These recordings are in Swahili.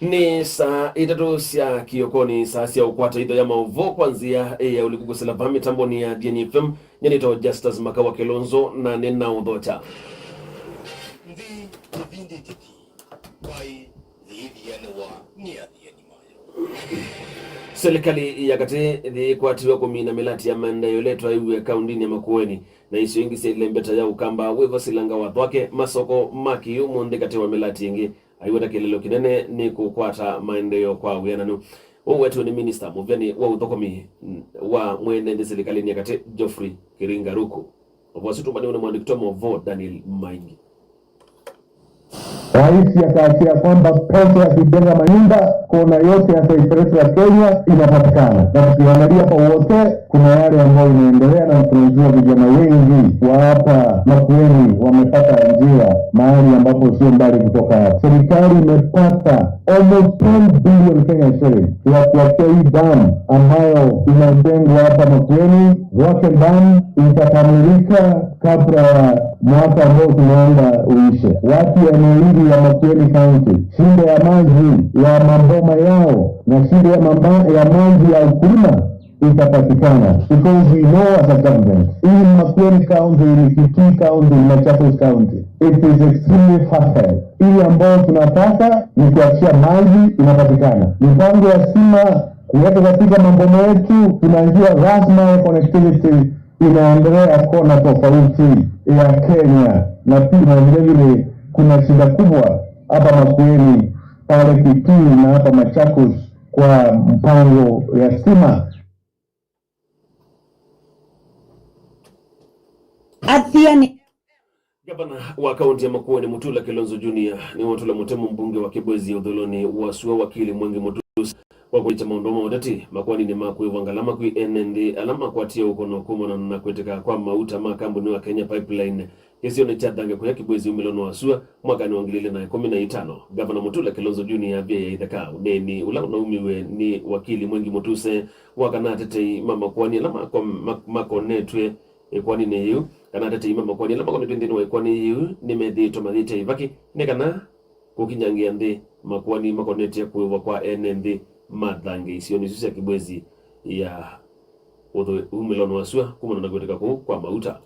Ni saa itatu cia kiokoni saa cia ukwata itho ya mauvo kwanzia ya ulikugusela vami tamboni ya DNFM nyanito Justus Makawa Kilonzo na nena udhocha ndi vipindi tiki by serikali ya kate the kwatiwa kumina melati ya mandayo letwa iwe kaundini ya Makueni na iso ingi selembeta ya ukamba wevo silanga wathwake masoko maki umunde kate wa melati yengi aiwata kelelo kinene ni kukwata maendeleo kwa wiananu. Wetu ni minister muvyani wa uthokomi wa mwene serikali ya kate Geoffrey Kiringa Ruku wasitu mani mwandikito mvo Daniel Maingi. Rais akaachia kwamba pesa ya kujenga manyumba kona yote ya taifa ya Kenya inapatikana. Na tukiangalia kwa wote kuna yale ambayo inaendelea na tunajua vijana wengi wa hapa Makueni wamepata njia mahali ambapo sio mbali kutoka hapa. Serikali imepata almost 10 billion Kenya shillings ya kuachia hii dam ambayo inajengwa hapa Makueni. Rocket dam itakamilika kabla ya mwaka ambao tunaenda uishe. Watu ya eneo ya Makueni County, shida ya maji ya maboma yao na shida ya maji ya ukulima itapatikana. Because we know as a government, in Makueni County, in Kitui County, in Machakos County, it is extremely fertile. Ili ambayo tunataka ni kuachia maji inapatikana. Mipango ya stima kuweka katika maboma yetu, tunajua rasma ya connectivity inaendelea kona tofauti ya Kenya, na pia vile kuna shida kubwa hapa Makueni pale Kitui na hapa Machakos kwa mpango ya stima. Gavana wa kaunti ya Makueni Mutula Kilonzo Junior ni Mutula Mutemu mbunge wa Kibwezi udholoni wasua wakili Mwangi Mutusi kwa kuita maundomo odati Makueni ni makuivu angalama kui NND alama kuatia ukono kumona na kueteka kwa mauta makambuni wa Kenya Pipeline kesio ni chadange kwa Kibwezi umilono wasua mwaka ni wangilile na 15. Gavana Mutula Kilonzo Junior vya ithaka udeni ula unaumiwe ni wakili Mwangi Mutusi wakanatete mama kwani alama kwa makonetwe kwani ne yu kana tete imama kwani alama kwa ndini wa kwani yu nimedhito madhite ivaki nekana kukinyangia ndi makwani makonete kuwa kwa NND madhange isioni susi ya Kibwezi ya umilono wasua kumana na kueteka kwa mauta.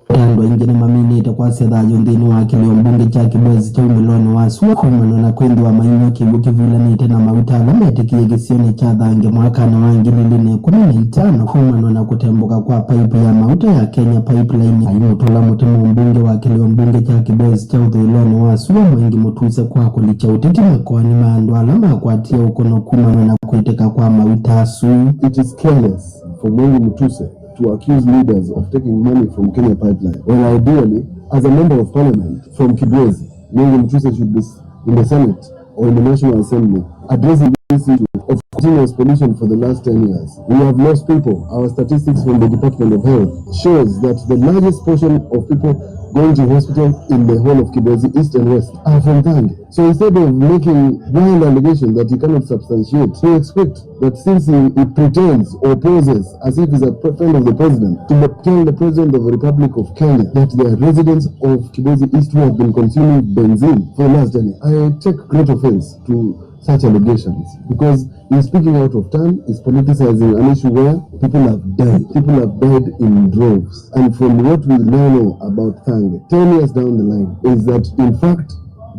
Ando ingine maminita kwa sedha yundini wa kilio mbunge cha Kibwezi cha umilono wasua kumana na kwendi wa mainyo kivula ni tena mauta alametekie gisione cha dhange mwaka na wangilili 15 kumana na kutembuka kwa pipe ya mauta ya Kenya Pipeline. Ayotula Mutemu mbunge wa kilio mbunge cha Kibwezi cha umilono wasua Mwangi Mutusi kwa kulicha utiti Makueni maando alama kwa tia ukono kumana na kuiteka kwa mauta asu. It is careless for Mwangi Mutusi to accuse leaders of taking money from Kenya Pipeline. Well, ideally, as a member of parliament from Kibwezi, Mwangi Mutusi should be in the Senate or in the National Assembly addressing this issue of continuous pollution for the last 10 years. We have lost people. Our statistics from the Department of Health shows that the largest portion of people going to hospital in the whole of Kibwezi, East and West, are from Thange. So instead of making wild allegations that he cannot substantiate, we expect that since he pretends or poses as if he's a friend of the president, to tell the president of the Republic of Kenya that the residents of Kibwezi East who have been consuming benzene for the last 10 years. I take great offense to such allegations because he's speaking out of turn, he's politicizing an issue where people have died. People have died in droves. And from what we now know about Thange, 10 years down the line, is that in fact,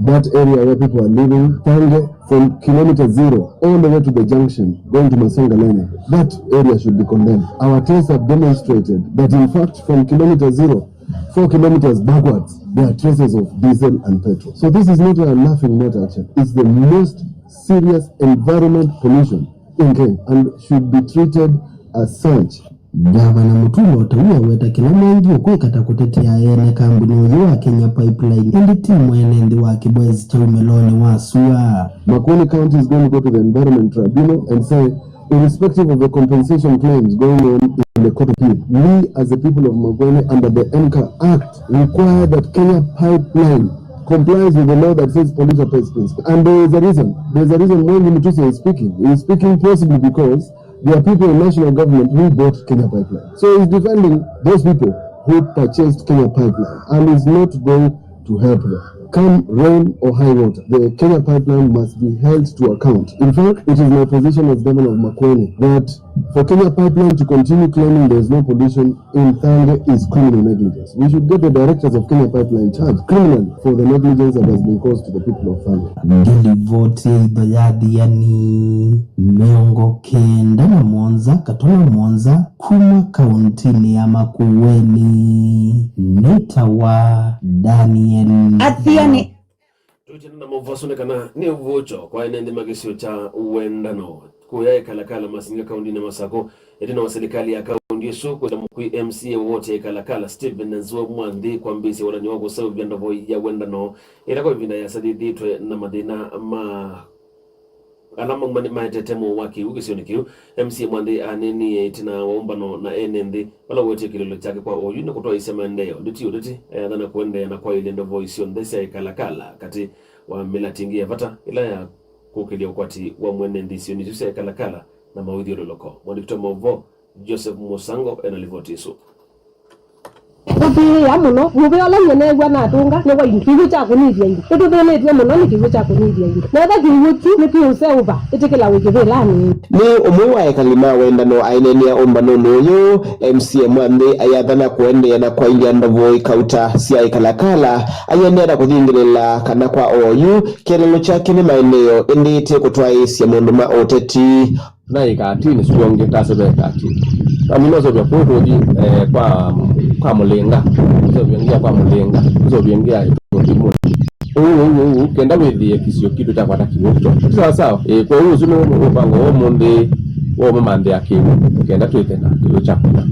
that area where people are living, Thange, from kilometer 0 all the way to the junction, going to Masangalene, that area should be condemned. Our tests have demonstrated that in fact, from kilometer 0, 4 kilometers backwards, there are traces of diesel and petrol. So this is not a laughing matter, actually. It's the most serious environment pollution in Kenya and should be treated as such. Gavana Mutula utaua weta kila mwengi ukwekata kutetea ene kambuni wa Kenya Pipeline ndi timu enendi wa Kibwezi cha umeloni wasua. Makueni County is going to go to the Environment Tribunal and say, irrespective of the compensation claims going on in the court of appeal, we as the people of Makueni under the MCA Act require that Kenya Pipeline complies with the law that says polluter pays principle. And there is a reason. There's a reason Mwangi Mutusi is speaking. He is speaking possibly because There are people in national government who bought Kenya Pipeline. So he's defending those people who purchased Kenya Pipeline and is not going to help them. Come rain or high water, the Kenya Pipeline must be held to account. In fact, it is my position as Governor of Makueni that for Kenya Pipeline to continue claiming there is no pollution in Thange is criminal negligence. We should get the directors of Kenya Pipeline charged criminally for the negligence that has been caused to the people of Thange. Gilivoti bayadi yani miongo kenda na Mwanza katola Mwanza kuma kauntini ya Makueni nitawa Daniel Athiani tujina na muvasune kana ni uvucho kwa enende magisio cha uendano kuya kalakala masinga kaundi na Masako edina wa serikali ya kaundi yesu kwa mkuu MCA wote kalakala Stephen Nzuo Mwandi kwa mbisi wananyo wako sawa vyandavo ya uendano ila kwa vinda ya sadidi twe na madina alama maetetemo waki ugisio kiu MCA Mwandi aneni itina waumbano na NND wala wote kilolo chake kwa oyuno kutoa isema ndeo duti dhana kuende na kwa ile ndo voice on this kalakala kati wa milatingia vata ila ya kukilia ukwati wa mwene ndisi unituse kalakala na maudhi loloko mwadikito mavo Joseph Musango enalivotisu Ubi ya muno mube ala nyene gwa na tunga ne wa inkiwe cha kunibia ndi to to ne tie muno nikiwe cha kunibia ndi na da kiwuti ne kiuse uba itikila wiki velani ni umwe wa kalima wendano ainenia ombano noyo MCA Mwandi ayathana kuende na kwa ile ndovo ikauta sia ikalakala ayende na kudingilela kana kwa oyu kelelo chake ni maeneo endete kutwa isi ya mondoma oteti na ikatini suonge tasebe katini amino zo byapotoji kwa mulenga zo byengia kwa mulenga zo byengia itotimu kenda wedhi kisio kitu cha kwata kiwoto sawa kwa hiyo zuno upango omunde wo mamande akiwo kenda twetena kilo chakula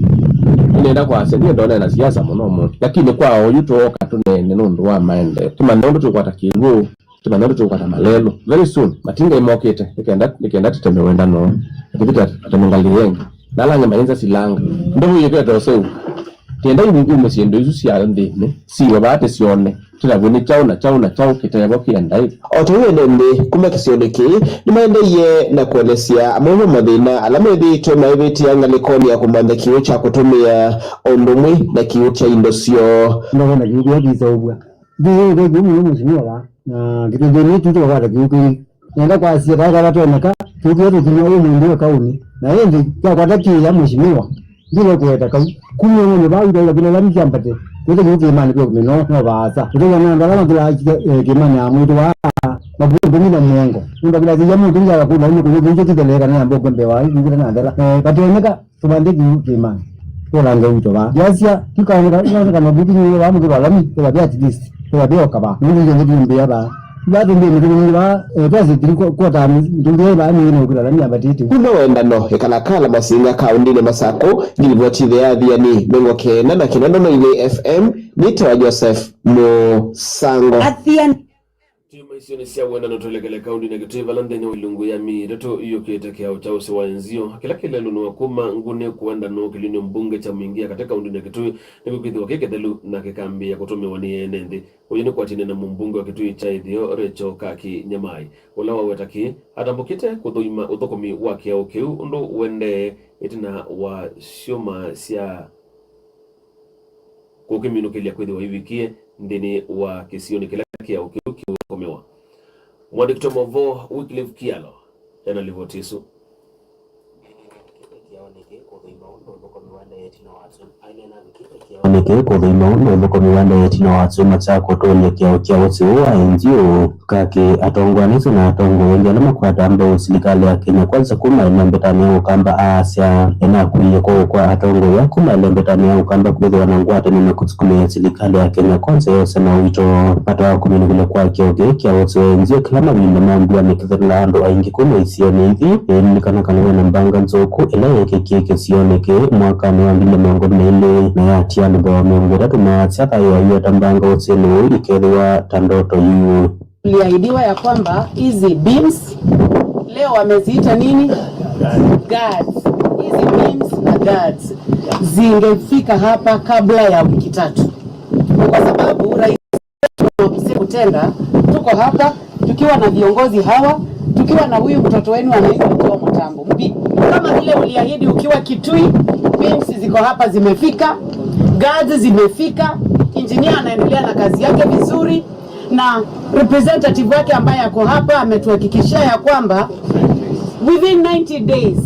nenda kwa sendia ndona na siasa muno lakini kwa oyuto katune nendo wa maende tumandondo tukwata kiwo tumandondo tukwata malelo very soon matinga imokete ikenda tuteme wenda no akipita atamangaliyenge nalanga mainza silanga ndobo yeketa oseu tenda yingu mesiendo isu sia ndene siwe bate sione tunabuni chao kitayabo kiandai otuwende kuma kisioneki nimaende ye na kuelesia amamo madina alamedi to maibeti yangalikoni ya kumanda kiwo cha kutumia ondomwi na kiwo cha indosio ndogo na kiwo ya kizobwa ndiyo gumu mshiniwa na kitendeni tuto wakati kiwo nenda kwa sira watu wanaka kiwo tutumia mundu kauni na yeye ndio kwa daki ya mshiniwa ndilo kueta kumwe ne bawo ndio bila la mjambate ndio ndio imani kwa mino no baasa ndio na ndala ndala kimani amudu wa mabudu bila mwengo ndio bila jamu ndio ya kuna ni kwa kitendeka na mbogo mbewa ndio na ndala katoneka tubande kimani kwa ndio uto ba yasia tukaanza kama mabudu ni wa mtu wala mi kwa bia this kwa bia kaba ndio ndio mbia ba bado ndio ba basi kwa tamu ndio ba ni no kula ni abatiti kuna wendano ikalakala masinga kaundi ne Masako gilivoti theathia ni mengo kena na kinano ile FM nitawa Joseph Musango Tuma isione siya wendano tolekele kaundi negative London wilungu ya mireto iyo kieteke au chao sewa enzio kila lunu wakuma ngune kuwendano kilini mbunge cha mwingia katika kaundi negative nikukithi wakike delu na kikambi ya kutome wani enende uyeni kwa tine na mbunge wa kitui cha idhio Recho Kaki Nyamai ulawa wetaki atambukite kuthuima uthokomi wake au kiu undu uende itina wa sioma siya kukiminu kilia kwethi wa hivikie ndini wa kisioni kila kia ukiuki ukomewa mwadikito mavo Wycliffe Kialo enalivotisu oneke kuthuima uno thukumi wa ndetino watsu Machako tonya kiao kia usiwa NGO kaki atongwanizo na atongo wengi na makwata ambao serikali ya Kenya kwanza kuma ilembetania ukamba asia ena kuye kwa atongo ya kuma ilembetania ukamba kwa wanangwate na kutsukuma serikali ya Kenya kwanza yose na wito pata kumini kule kwa kia usiwa NGO kama vile mambo yamekithela ndo aingi kuma isione hivi nilikana kana na mbanga nzoku ila yake kieke sioneke mwaka ni wangile miongo ile na ya tia ndo wamengera tumeacha hiyo tambanga uselo ikelewa tandoto yu liahidiwa ya kwamba hizi beams leo wameziita nini guards hizi beams na guards zingefika hapa kabla ya wiki 3 kwa sababu rais kutenda tuko hapa tukiwa na viongozi hawa tukiwa na huyu mtoto wenu anaitwa Jomo Mutambo. Kama vile uliahidi ukiwa Kitui, beams ziko hapa zimefika, gazi zimefika, engineer anaendelea na kazi yake vizuri, na representative wake ambaye ako hapa ametuhakikishia ya kwamba within 90 days,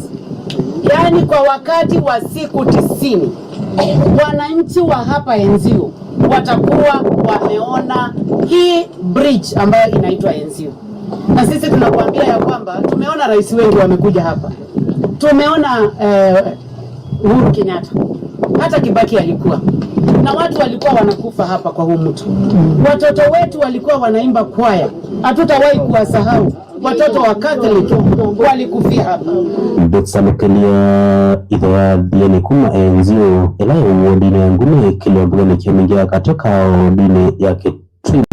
yani kwa wakati wa siku 90, wananchi wa hapa Enzio watakuwa wameona hii bridge ambayo inaitwa Enzio. Na sisi tunakuambia ya kwamba tumeona rais wengi wamekuja hapa. Tumeona Uhuru Kenyatta, hata Kibaki alikuwa, na watu walikuwa wanakufa hapa kwa huu mto. Watoto wetu walikuwa wanaimba kwaya, hatutawahi kuwasahau. Watoto wa Catholic walikufia hapa. Betsamukelia idhaa diani kuma Enzio elayo wodini ya ngume kilio mbugani kiamingia katika wodini ya Kitui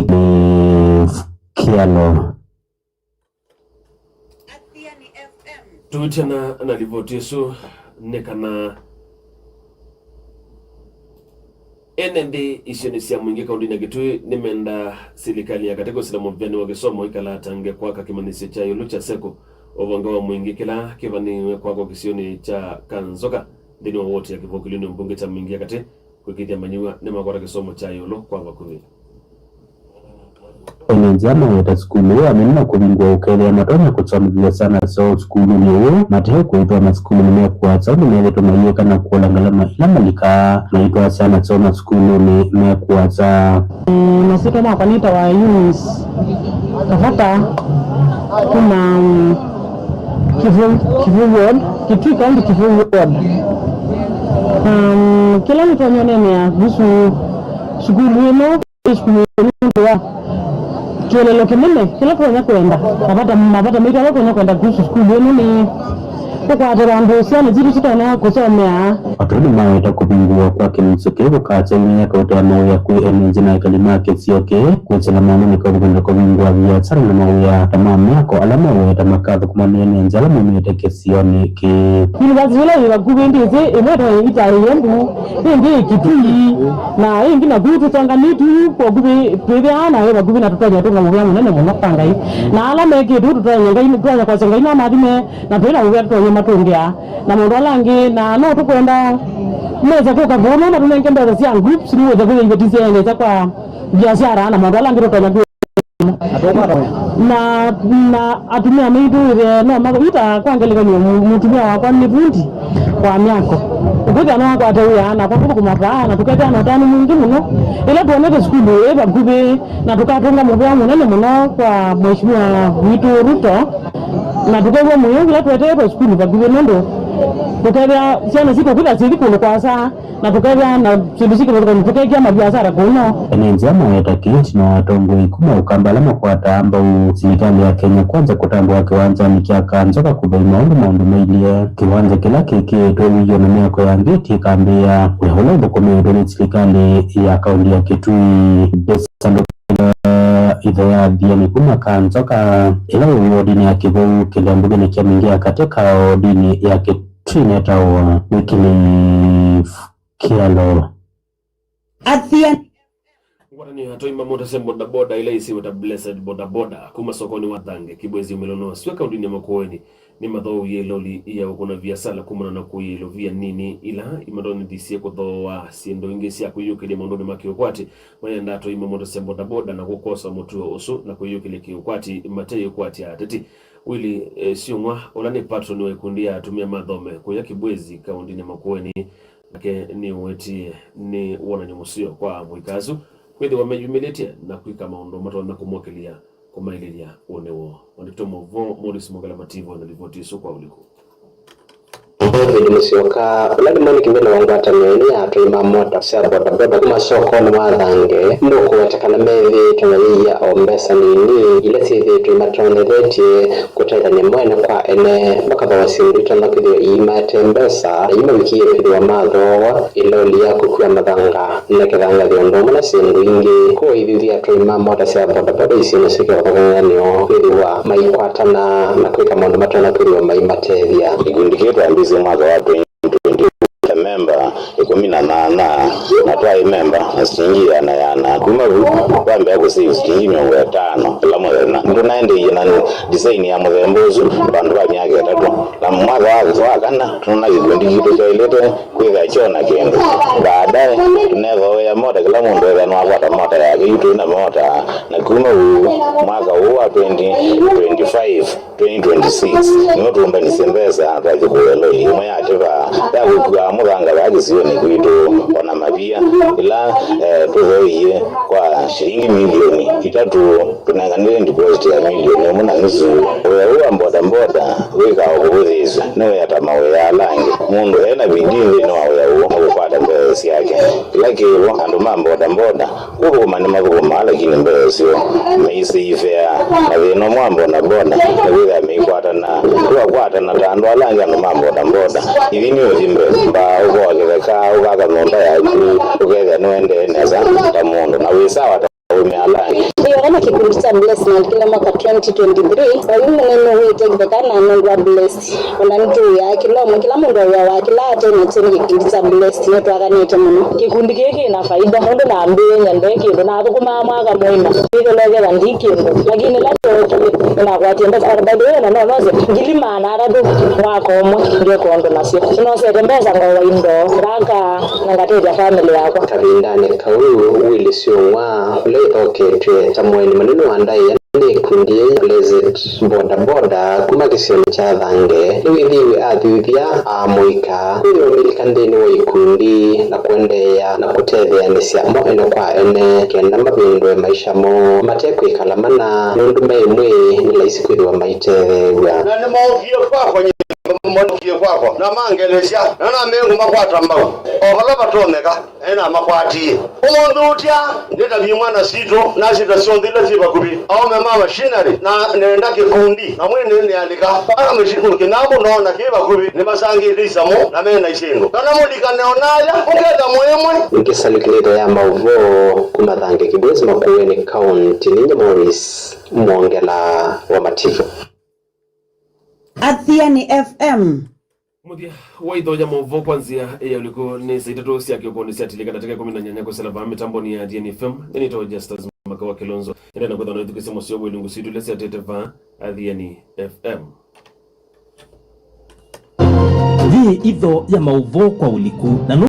ni Kialo. Tuwitana na ripoti yesu nekana NND isioni sia mwingi kaundini ya Kitui nimenda serikali ya katika sila mwavyani wa kisomo ikala tange kwa kakimanisi cha yulu cha seko ovanga wa mwingi kila kivani kwa kisioni cha Kanzoka dini wa wote ya kivokilini mbunge cha mwingi ya kati kukitia manyiwa nema kwa kisomo cha yulu kwa wakuvi. Njama ya skulu amenina kubingwa ukele matona kutsamilia sana so skulu niyo mateo kuitwa na skulu niyo kwa sababu niyo tumayiweka na kuolangalama ilama lika naitwa sana so skulu ni kuwaza nasika mwaka nita wa Yunis kafata kuna Kivu Ward, Kitui County Kivu Ward. Kila mtu anyonene kuhusu skulu ino kielelo kimene kila kwa kwenda mapata mita wako kwenda kuhusu skulu yenu ni kwa atarando sana jitu sitana kusomea atoni maeta kubingwa kwa kinsekevo kaatenya kwa moyo ya kuenzi na kalima kesioke kuchela maana ni kwa kubingwa vya tsara na moyo ya tamamu yako alama wa tamakadha kumaniene njala mumete kesioni ki ni bazile ya kubendize emoto ita yembu ndi Kitui na ingi na gutu tanganitu kwa gubi pebeana wa gubi na tutanya tunga mubya munene munapanga hii na alama yake tutanya ngai kwa kwa sanga ina madime na pena mubya tutanya matungia na mundu alangi na no tukwenda meza kuka bono na tunengenda za sian groups ni weza kuingitia inaweza kwa biashara na mundu alangi tutanya na atumia mitu ile no magoita kwangeleka ni mutumia wako ni bundi kwa miako ukuja na kwa tawia na kwa kumapa na tukata na tano mwingi muno ile tuoneke skulu eba gube na tukatunga mubya munene muno kwa mheshimiwa Witu Ruto na tukawa muyongo la tuwete skulu kwa gube nondo tukabya sana siku kuda sisi kuno kwa saa na tukabya na sisi kuno tukaikia mabiashara kuno ni njama ya takiti na watongo ikuma ukambala makwata ambao serikali ya Kenya kwanza kutambua kiwanja ni kia Kanzoka kubai maundu mailia kiwanja kila kiki tuwiyo na miako ya ngeti kambia uyahulobo kumiudu ni serikali ya kaunti ya Kitui Besando idhaa ya diani kuma Kanzoka ila uodini ya Kivu kila mbuge ni kia mingia katika odini ya Kitui netawa wikili Kialo Warani hatoi mamoto sembo boda ile isi wata blessed boda kuma sokoni watange kibwezi umelono sweka udini makoeni ni madhou yeloli iya ukuna vya sala kumana na kuyelo vya nini ila imadoni disiye kuthoa siendo ingesi ya kuyuki li maundoni makiukwati mayanda hatoi mamoto sembo boda na kukosa mutuo usu na kuyuki li kiukwati mateyo kwati ya tati wili siungwa olani patroni wa ikundia atumia madhome kuya kibwezi kaundini makoeni nake ni uweti ni wana nyumusio kwa mwikazu kwethi wamejumilitia na kuika maondo mato na kumwakilia kumaililia uonewo wanitomo vo Morris Mogala Mativo na ripoti iso kwa uliku Mbili musioka uladi mwani kimbele wangata mwini ya tuima mota kusera boda kuma soko na wadhange mbuku watakana mevi tunaliya ombesa nini ile sithi tuima toneleti kutaita ni mwene kwa ene baka bawasindi tona kudhiyo imate mbesa na ima wiki yepi wa madho iloli ya kukuya madhanga na kithanga dhiondomo na sindu ingi kuwa hivi ya tuima mota sera boda isi nusiki wa kaganganyo kudhiwa maikwatana na kuika mondo matona kudhiwa maimatevia igundikita mbizi mwaza watu member 18 na twa member stingi yana kuma wambe akusivu stingi 50 kila mwezi ndo naende yana design ya mudhembozu bandu banyage tatu na mwaka wa kana tuna kikundi kitu cha ilete kuiga chona kendo baadaye tunaweza ya moda kila mundu ana wapata moda yake yutu ina moda na kuma mwaka huu wa 2025 2026 ni watu mbani sembeza ataje kuelewa mwe ativa ya kwa muganga baje sioni kuito ona mabia ila tuzoiye kwa shilingi milioni 3 tunanganile deposit ya milioni muna nusu wewe mboda wika okubuzizo newe atamawe ya langi mundu ena bidini no awe kupata mbezi yake lakini andu mboda kuko manima kuko mala kini mbezi meisi ifea na mwambo na boda na wika meikwata na kwata na tando alangi andu mboda hivi ni ujimbe ba uko wakiveka ukaka nonda ya juu ukeza nuende neza tamundu na wisawa kama kikundi cha Bless na kila mwaka 2023 walimu neno wite kibekana na Mungu wa Bless ona mtu ya kila mundu wa kila tena tena kikundi cha Bless neto akanete muno kikundi kiki na faida mundu na ambiwe nyandeki ndo na kuma mwaka moima ile lege ndiki lakini lato na kwa tienda bado na noze ngilima na aradu mwako ndio kondo na sio tunose tembeza ngo indo raka ngatete family yako kabindane kaulu wilisio leo ketwe tamweni maneno andai yande kundi Blessed boda kuma kisio cha dhange niwe athithia amoika kuyo milikandeni wa ikundi na kuendea na kutethea nisia mo eno kwa ene kenda mabindwe maisha mo matekwe kalamana nundu memwe nilaisi kwithwa maitethewa na ni maofio kwako mwanukio kwako na mangelesha na mengu makwata mbao okalaba toneka ena makwati umundu utya ndeta bimwana sito na sita sondile siba kubi au mama machinery na nenda kikundi na mwene ni alika para mshikuru kinabo naona kiba kubi ni masangirisa mo na mena isengo kana mulika neonaya ungeza mwemwe ngisalikileta ya mauvo kumathange Kibwezi Makueni County ni Morris mwongela wa Matifu Athiani FM mudia waidhoja mauvo kwanzia ya uliko ni saitatu siaki ukoni siatilika na teke 18 kwa salaba mitambo ni ya Athiani FM nini toa Justus Makawa Kilonzo nenda na kwa dhano yutuki semo siyo ilungu sidu lesi ya teteva Athiani FM Hii idho ya mauvo kwa uliku na